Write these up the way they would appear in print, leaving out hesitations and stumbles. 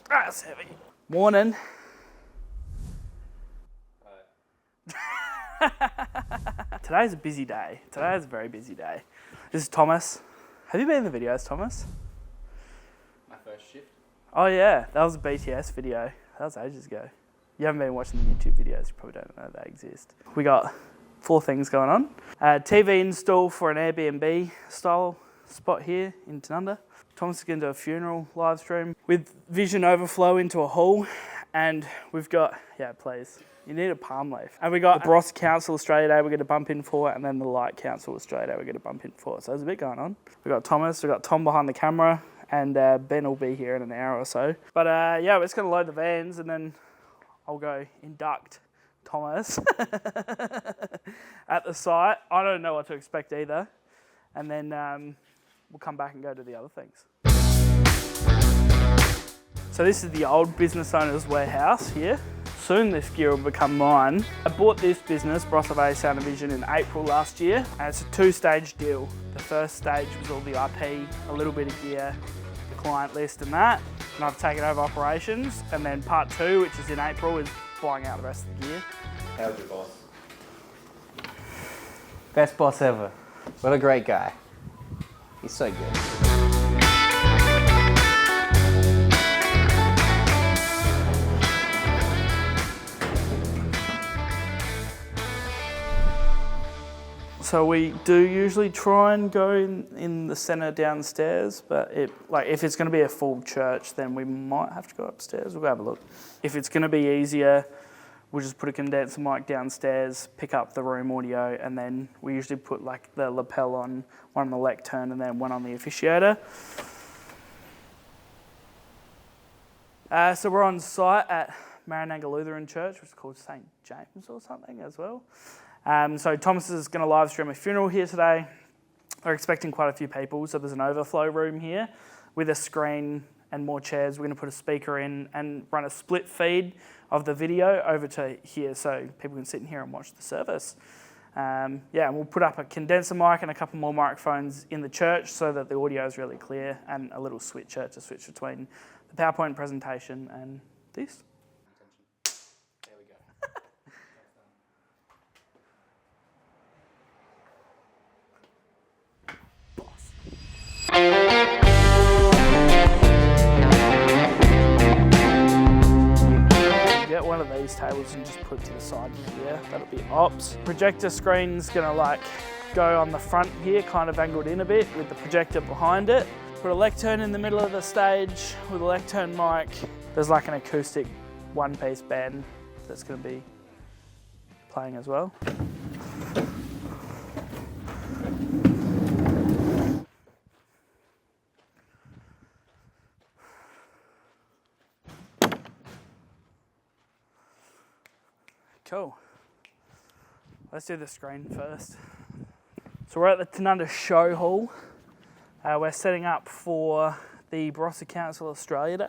That's heavy. Morning. Today's a busy day. Today is a very busy day. This is Thomas. Have you been in the videos, Thomas? My first shift. Oh yeah, that was a BTS video. That was ages ago. You haven't been watching the YouTube videos, you probably don't know they exist. We got 4 things going on. TV install for an Airbnb style spot here in Tanunda. Thomas is going to do a funeral live stream with vision overflow into a hall. And we've got, yeah, please. You need a palm leaf. And we got the Barossa Council Australia Day we're going to bump in for, and then the Light Council Australia Day we're going to bump in for. So there's a bit going on. We've got Thomas, we've got Tom behind the camera, and Ben will be here in an hour or so. But yeah, we're just going to load the vans, and then I'll go induct Thomas at the site. I don't know what to expect either. And then we'll come back and go to the other things. So this is the old business owner's warehouse here. Soon this gear will become mine. I bought this business, Barossa Valley Sound and Vision, in April last year, and it's a 2-stage deal. The first stage was all the IP, a little bit of gear, the client list and that, and I've taken over operations. And then part 2, which is in April, is buying out the rest of the gear. How's your boss? Best boss ever. What a great guy. He's so good. So we do usually try and go in the centre downstairs, but if it's going to be a full church, then we might have to go upstairs. We'll go have a look. If it's going to be easier, we'll just put a condenser mic downstairs, pick up the room audio, and then we usually put like the lapel on one on the lectern and then one on the officiator. So we're on site at Marananga Lutheran Church, which is called St. James or something as well. So Thomas is going to live stream a funeral here today. We're expecting quite a few people, so there's an overflow room here with a screen and more chairs. We're going to put a speaker in and run a split feed of the video over to here so people can sit in here and watch the service. And we'll put up a condenser mic and a couple more microphones in the church so that the audio is really clear, and a little switcher to switch between the PowerPoint presentation and this. Get one of these tables and just put it to the side here. That'll be ops. Projector screen's gonna go on the front here, kind of angled in a bit with the projector behind it. Put a lectern in the middle of the stage with a lectern mic. There's like an acoustic 1-piece band that's gonna be playing as well. Cool. Let's do the screen first. So we're at the Tanunda Show Hall. We're setting up for the Barossa Council Australia Day,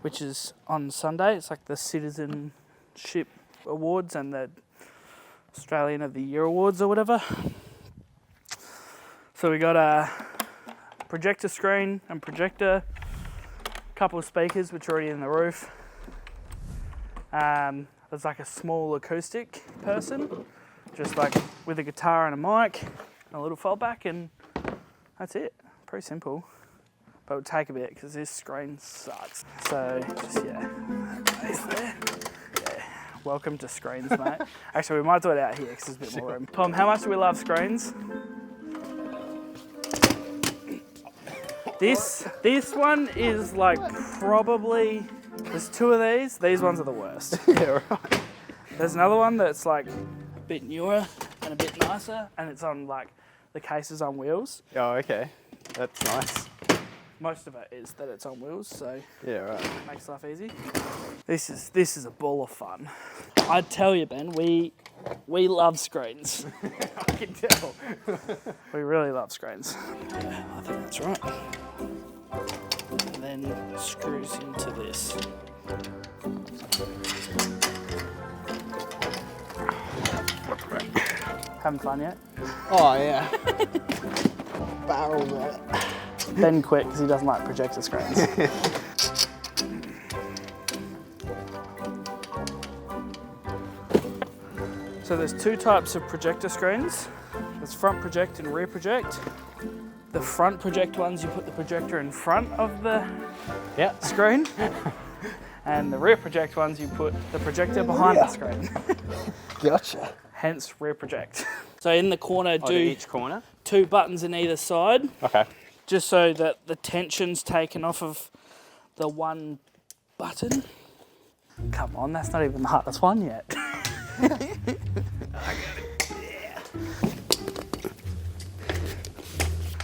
which is on Sunday. It's like the Citizenship Awards and the Australian of the Year Awards or whatever. So we got a projector screen and projector, a couple of speakers which are already in the roof. There's like a small acoustic person, just like with a guitar and a mic and a little fallback, and that's it. Pretty simple, but it'll take a bit because this screen sucks. So just there. Welcome to screens, mate. Actually, we might do it out here because there's a bit more room. Tom, how much do we love screens? This one is like probably. There's 2 of these. These ones are the worst. Yeah, right. There's another one that's like a bit newer and a bit nicer, and it's on like the case is on wheels. Oh, okay. That's nice. Most of it is that it's on wheels, so Yeah, right. makes life easy. This is a ball of fun. I tell you, Ben, we love screens. I can tell. We really love screens. Yeah, I think that's right. And then screws into this. Having fun yet? Oh, yeah. Barrels on it. Ben quit because he doesn't like projector screens. So there's two types of projector screens. There's front project and rear project. The front project ones, you put the projector in front of the screen. And the rear project ones, you put the projector behind the screen. Gotcha. Hence rear project. So in the corner, do each corner? 2 buttons in either side. Okay. Just so that the tension's taken off of the one button. Come on, that's not even the hardest one yet.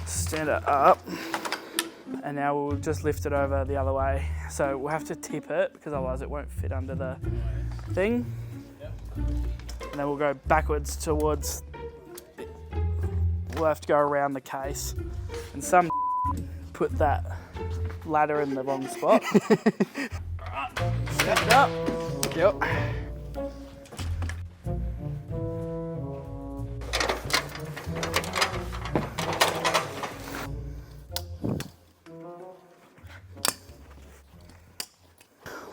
Stand it up, and now we'll just lift it over the other way. So we'll have to tip it because otherwise it won't fit under the thing. And then we'll go backwards towards, we'll have to go around the case. And some put that ladder in the wrong spot. Alright, stand it up. Yep.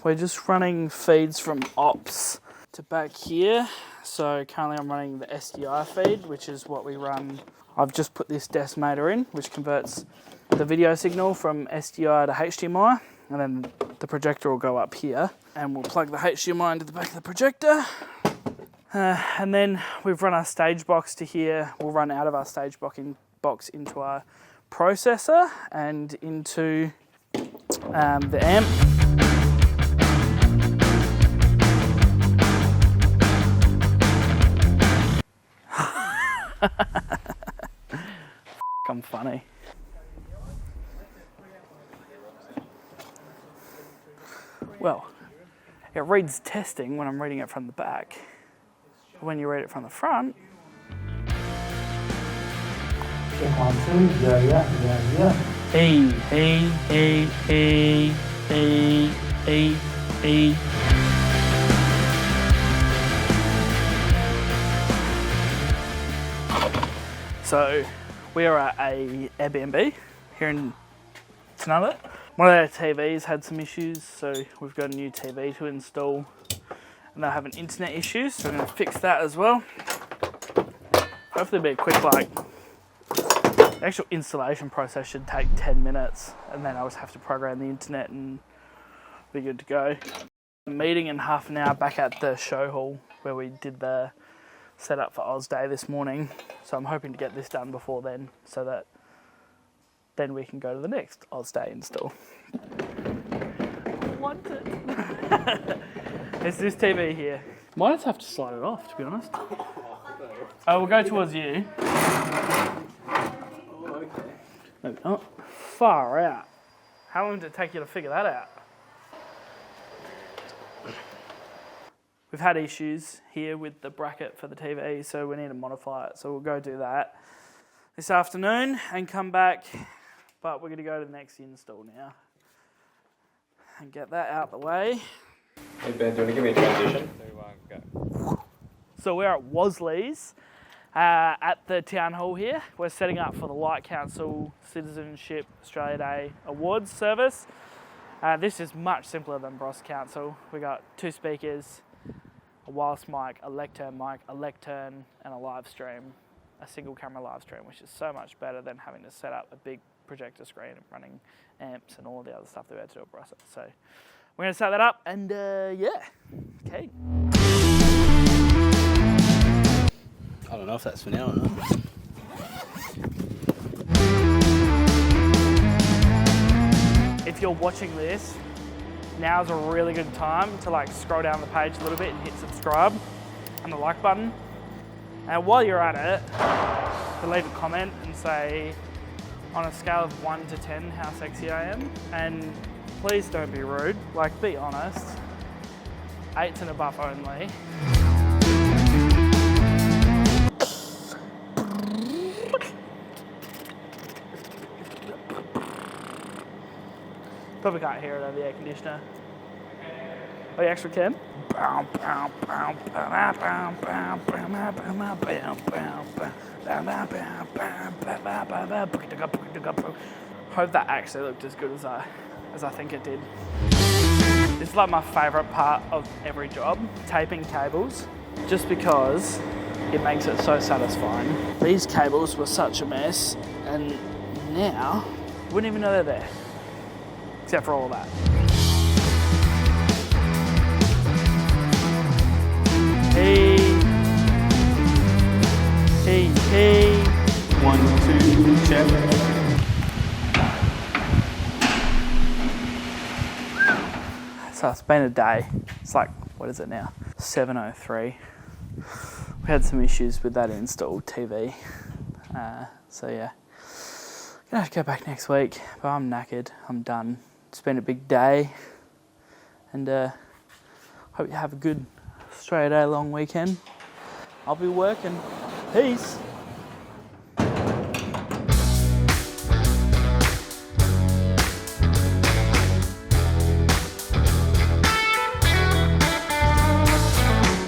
We're just running feeds from ops to back here. So currently I'm running the SDI feed, which is what we run. I've just put this decimator in, which converts the video signal from SDI to HDMI, and then the projector will go up here, and we'll plug the HDMI into the back of the projector. And then we've run our stage box to here. We'll run out of our stage box into our processor and into the amp. I'm funny. Well, it reads testing when I'm reading it from the back. But when you read it from the front, So we are at a Airbnb here in Tanunda. One of our TVs had some issues, so we've got a new TV to install, and they're having internet issues, so we're going to fix that as well. Hopefully it'll be a quick, the actual installation process should take 10 minutes, and then I'll just have to program the internet and be good to go. A meeting in half an hour back at the show hall where we did the setup for Oz Day this morning, so I'm hoping to get this done before then, so that then we can go to the next Oz Day install. I want it. It's this TV here. Might just have to slide it off, to be honest. Oh, we'll go towards you. Maybe not. Far out. How long did it take you to figure that out? We've had issues here with the bracket for the TV, so we need to modify it. So we'll go do that this afternoon and come back. But we're going to go to the next install now and get that out the way. Hey Ben, do you want to give me a transition? Go. So we're at Wasley's at the town hall here. We're setting up for the Light Council Citizenship Australia Day Awards service. This is much simpler than Bros Council. We got 2 speakers, a wireless mic, a lectern mic, a lectern, and a live stream, a single camera live stream, which is so much better than having to set up a big projector screen and running amps and all the other stuff that we had to do at Bros. So we're going to set that up and yeah, okay. I don't know if that's for now or not. If you're watching this, now's a really good time to scroll down the page a little bit and hit subscribe and the like button. And while you're at it, to leave a comment and say, on a scale of 1 to 10, how sexy I am. And please don't be rude, be honest. 8s and above only. Probably can't hear it over the air conditioner. Oh, you actually can? Hope that actually looked as good as I think it did. This is like my favourite part of every job, taping cables, just because it makes it so satisfying. These cables were such a mess, and now you wouldn't even know they're there, except for all of that. Hey, hey, hey. 1, 2, check. So it's been a day. It's like, what is it now? 7:03. We had some issues with that installed TV. So yeah, gonna have to go back next week, but I'm knackered. I'm done. It's been a big day, and hope you have a good straight A long weekend. I'll be working. Peace.